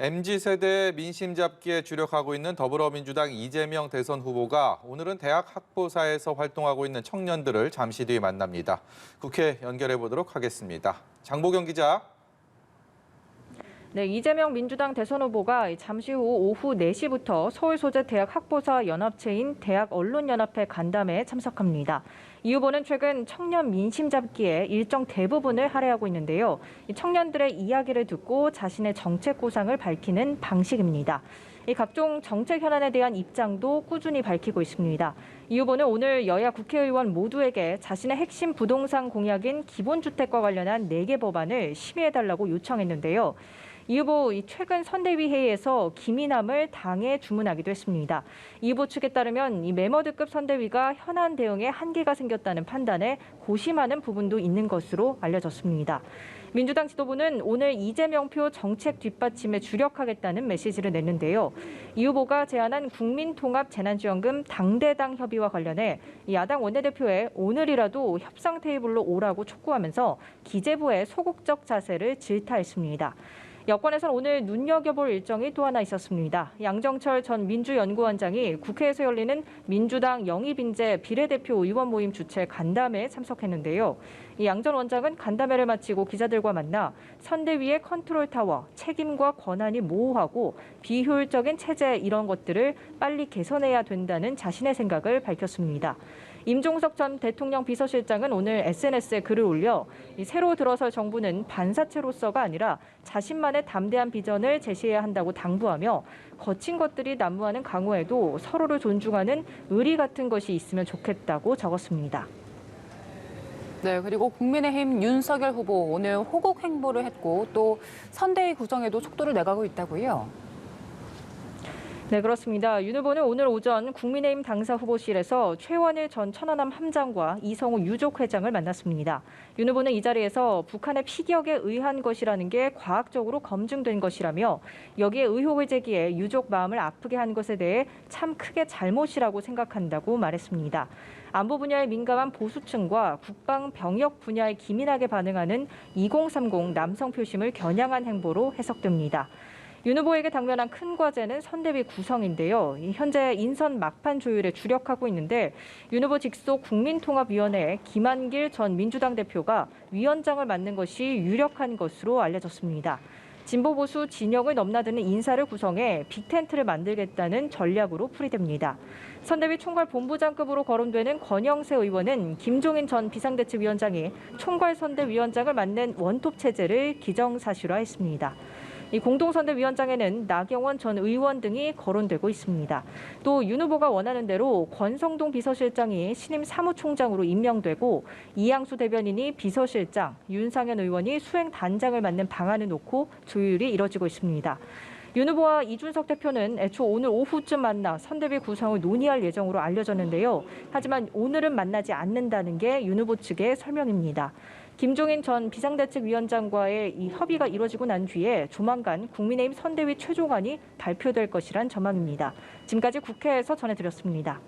MZ세대 민심 잡기에 주력하고 있는 더불어민주당 이재명 대선 후보가 오늘은 대학 학부사에서 활동하고 있는 청년들을 잠시 뒤에 만납니다. 국회 연결해 보도록 하겠습니다. 장보경 기자. 네, 이재명 민주당 대선 후보가 잠시 후 오후 4시부터 서울 소재 대학 학부사 연합체인 대학언론연합회 간담회에 참석합니다. 이 후보는 최근 청년 민심 잡기에 일정 대부분을 할애하고 있는데요. 청년들의 이야기를 듣고 자신의 정책 구상을 밝히는 방식입니다. 각종 정책 현안에 대한 입장도 꾸준히 밝히고 있습니다. 이 후보는 오늘 여야 국회의원 모두에게 자신의 핵심 부동산 공약인 기본주택과 관련한 4개 법안을 심의해달라고 요청했는데요. 이 후보 최근 선대위 회의에서 기민함을 당에 주문하기도 했습니다. 이 후보 측에 따르면 이 메머드급 선대위가 현안 대응에 한계가 생겼다는 판단에 고심하는 부분도 있는 것으로 알려졌습니다. 민주당 지도부는 오늘 이재명표 정책 뒷받침에 주력하겠다는 메시지를 냈는데요. 이 후보가 제안한 국민통합재난지원금 당대당 협의와 관련해 야당 원내대표에 오늘이라도 협상 테이블로 오라고 촉구하면서 기재부의 소극적 자세를 질타했습니다. 여권에서는 오늘 눈여겨볼 일정이 또 하나 있었습니다. 양정철 전 민주연구원장이 국회에서 열리는 민주당 영입인재 비례대표 의원 모임 주최 간담회에 참석했는데요. 양 전 원장은 간담회를 마치고 기자들과 만나 선대위의 컨트롤타워, 책임과 권한이 모호하고 비효율적인 체제 이런 것들을 빨리 개선해야 된다는 자신의 생각을 밝혔습니다. 임종석 전 대통령 비서실장은 오늘 SNS에 글을 올려 새로 들어설 정부는 반사체로서가 아니라 자신만의 담대한 비전을 제시해야 한다고 당부하며 거친 것들이 난무하는 강호에도 서로를 존중하는 의리 같은 것이 있으면 좋겠다고 적었습니다. 네, 그리고 국민의힘 윤석열 후보 오늘 호국 행보를 했고 또 선대위 구성에도 속도를 내가고 있다고요. 네, 그렇습니다. 윤 후보는 오늘 오전 국민의힘 당사 후보실에서 최원일 전 천안함 함장과 이성우 유족 회장을 만났습니다. 윤 후보는 이 자리에서 북한의 피격에 의한 것이라는 게 과학적으로 검증된 것이라며 여기에 의혹을 제기해 유족 마음을 아프게 한 것에 대해 참 크게 잘못이라고 생각한다고 말했습니다. 안보 분야에 민감한 보수층과 국방 병역 분야에 기민하게 반응하는 2030 남성 표심을 겨냥한 행보로 해석됩니다. 윤 후보에게 당면한 큰 과제는 선대위 구성인데요. 현재 인선 막판 조율에 주력하고 있는데 윤 후보 직속 국민통합위원회에 김한길 전 민주당 대표가 위원장을 맡는 것이 유력한 것으로 알려졌습니다. 진보 보수 진영을 넘나드는 인사를 구성해 빅텐트를 만들겠다는 전략으로 풀이됩니다. 선대위 총괄본부장급으로 거론되는 권영세 의원은 김종인 전 비상대책위원장이 총괄선대위원장을 맡는 원톱 체제를 기정사실화했습니다. 이 공동선대위원장에는 나경원 전 의원 등이 거론되고 있습니다. 또 윤 후보가 원하는 대로 권성동 비서실장이 신임 사무총장으로 임명되고 이양수 대변인이 비서실장, 윤상현 의원이 수행단장을 맡는 방안을 놓고 조율이 이뤄지고 있습니다. 윤 후보와 이준석 대표는 애초 오늘 오후쯤 만나 선대위 구성을 논의할 예정으로 알려졌는데요. 하지만 오늘은 만나지 않는다는 게 윤 후보 측의 설명입니다. 김종인 전 비상대책위원장과의 이 협의가 이뤄지고 난 뒤에 조만간 국민의힘 선대위 최종안이 발표될 것이란 전망입니다. 지금까지 국회에서 전해드렸습니다.